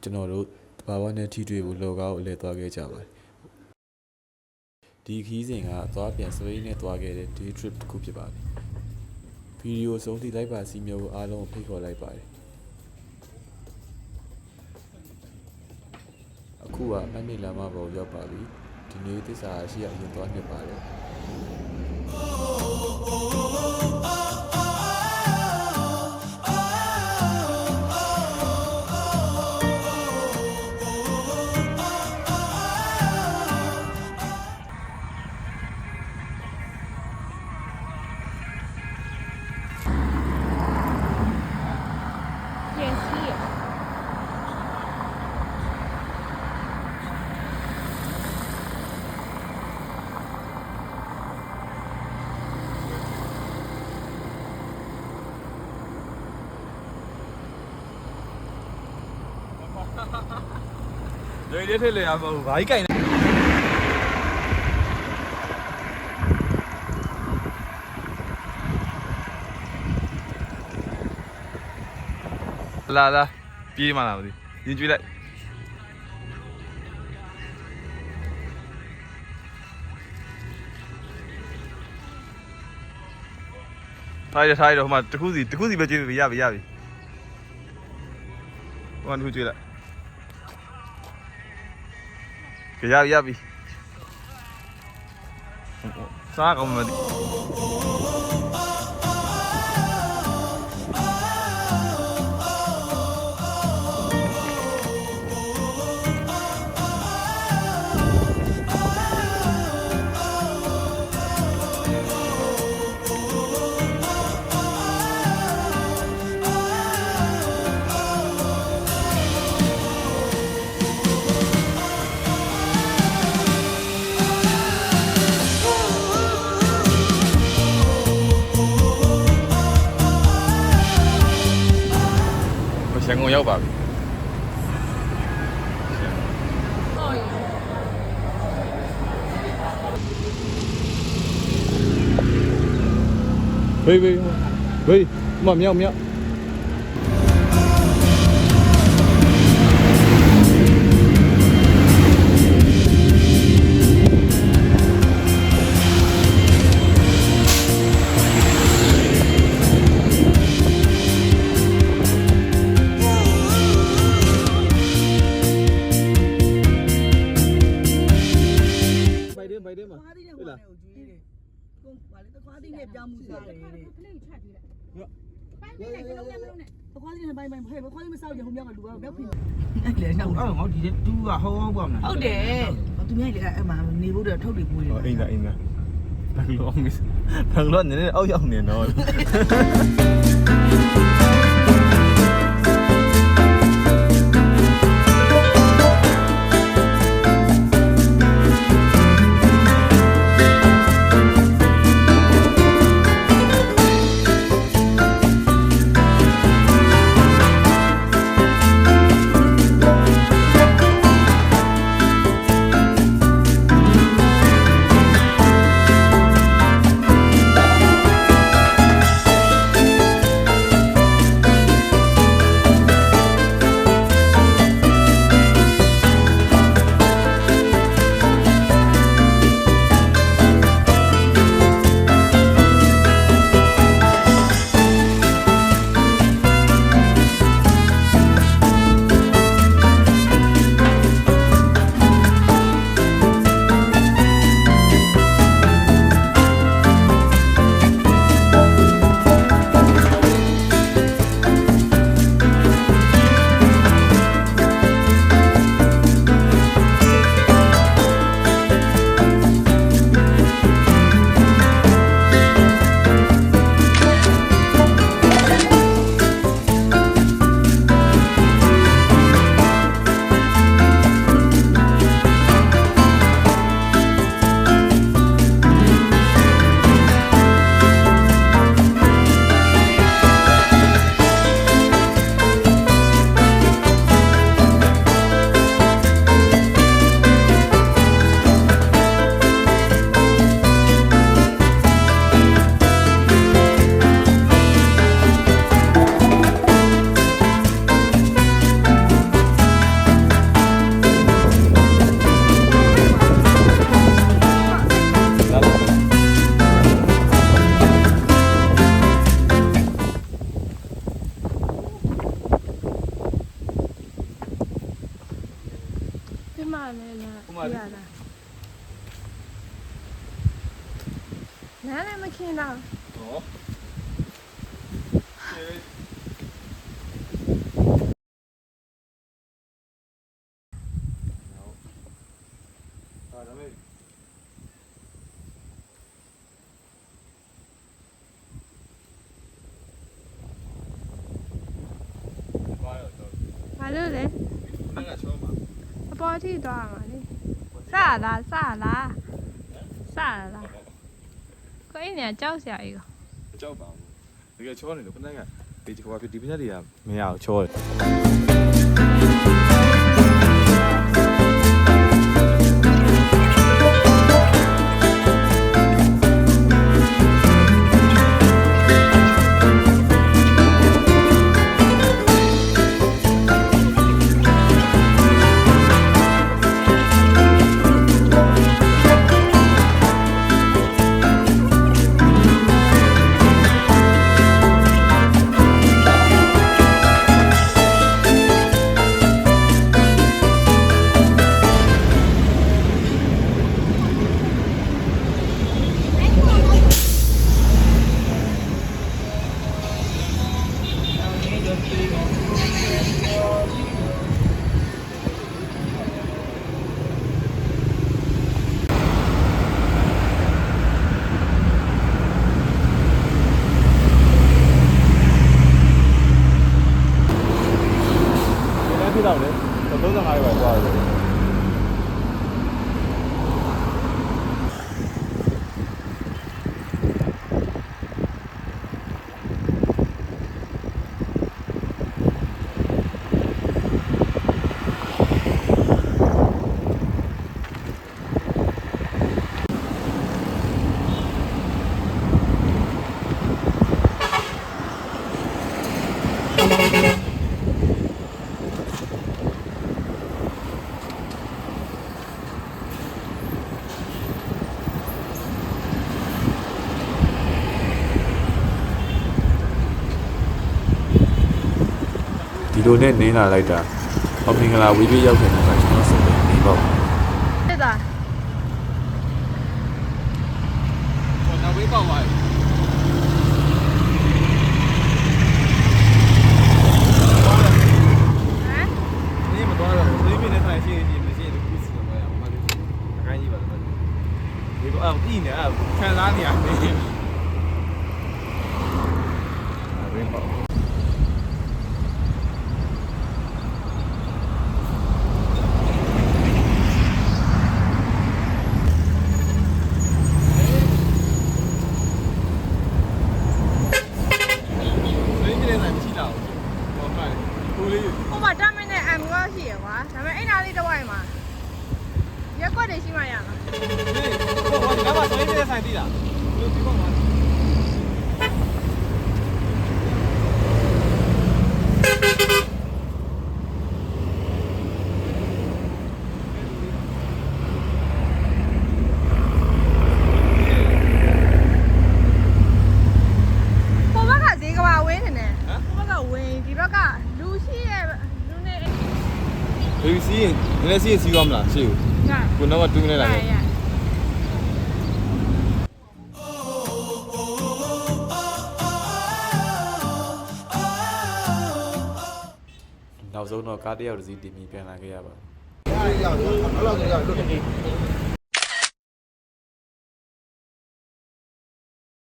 ကျွန်တော်တို့တဘာဝနဲ့ထိတွေ့ဖို့လောကကိုအလဲသွားခဲ့ကြပါတယ်ဒီခီးစဉ်ကသွားပြန်စပိန်နဲ့သွားခဲ့တဲ့ day trip တစ်ခုဖြစ်ပါတယ်ဗီဒီယိုဆုံးထိလိုက်ပါစီမျိုးကိုအားလုံးဖိတ်ခေါ်လိုက်ပါတယ်အခုကအမေလာမဘောရောက်ပါပြီဒီနေ့သစ္စာရှိရအရင်သွားနေပါတယ်对，这腿来啊，不，外改呢。来，别嘛了，你追来。ထားရတော့ဟိုမှာတခုစီပဲကျွေးပြီရပြီဟိုကတခုကျွေးလိုက်ကြရပြီစားကောင်းမသိရန်ကုန်ရောက်ပါပြီ喂မမြောက်ပြောင်းမှုစားတယ်တဲ့ခလေးချကြည့်လိုက်ပိုင်းနဲ့ဘယ်လုံးနဲ့ပခွားလေးနဲ့ပိုင်းဟဲ့ပခွားလေးမစောက်ကြဘူးမြောက်ကလူကတော့ဘယ်ဖြစ်အဲ့လေနောက်တော့ငေါဒီတူကဟောပေါ့မလားဟုတ်တယ်သူများလေအဲ့မှာနေဖို့တော့ထုတ်တွေပွေးတယ်အိမ်သာဘန်လောနည်းနည်းအောက်ရောက်နေတော့ မှလည်းလားရလားနားလည်းမခင်တော့ ဟောဒါမဲ့ ဘာလို့လဲ 那个车嘛， အပေါ်ထိသွားမှာလေစလားကိုင်းနေကြောက်စရာကြီး 叫吧。那个车呢，都不那个，这句话比这边的呀没有车的。 ဖြစ်တော့လေ35ရက်ပဲသွားတယ်ဒီလိုနဲ့နင်းလာလိုက်တာအမင်္ဂလာဝီပြီးရောက်ခင်တော့ကျွန်တော်ဆက်ပြီးနေပေါ့ တက်တာ ဟောနောက်ဝေးပေါက်သွားပြီ ဟမ် 你们多少？随便的菜些些都不吃了呀，我就赶紧吧，你个一年看哪里啊？没跑。 ဟိုမှာတမင်းနဲ့အမ်ကောရှိရကွာဒါပေမဲ့အဲ့နာလေးတစ်ဝိုက်မှာရက်ကွက်တွေရှိမှရမှာ 我你干嘛随便的菜地了？我有地方玩。 ဟိုဘက်ကဈေးကဘာဝင်းနေတယ်ဟိုဘက်ကဝင်းဒီဘက်ကလူရှိရဲ့လူနေ 有吸引，你来吸引吸我们了，是有。 က 我那么对面来 ရ 的。 ရ နောက်ဆုံးတော့ကားတစ်ယောက်တစ်စီးတင်ပြီးပြန်လာခဲ့ရပါ 要，好了，要，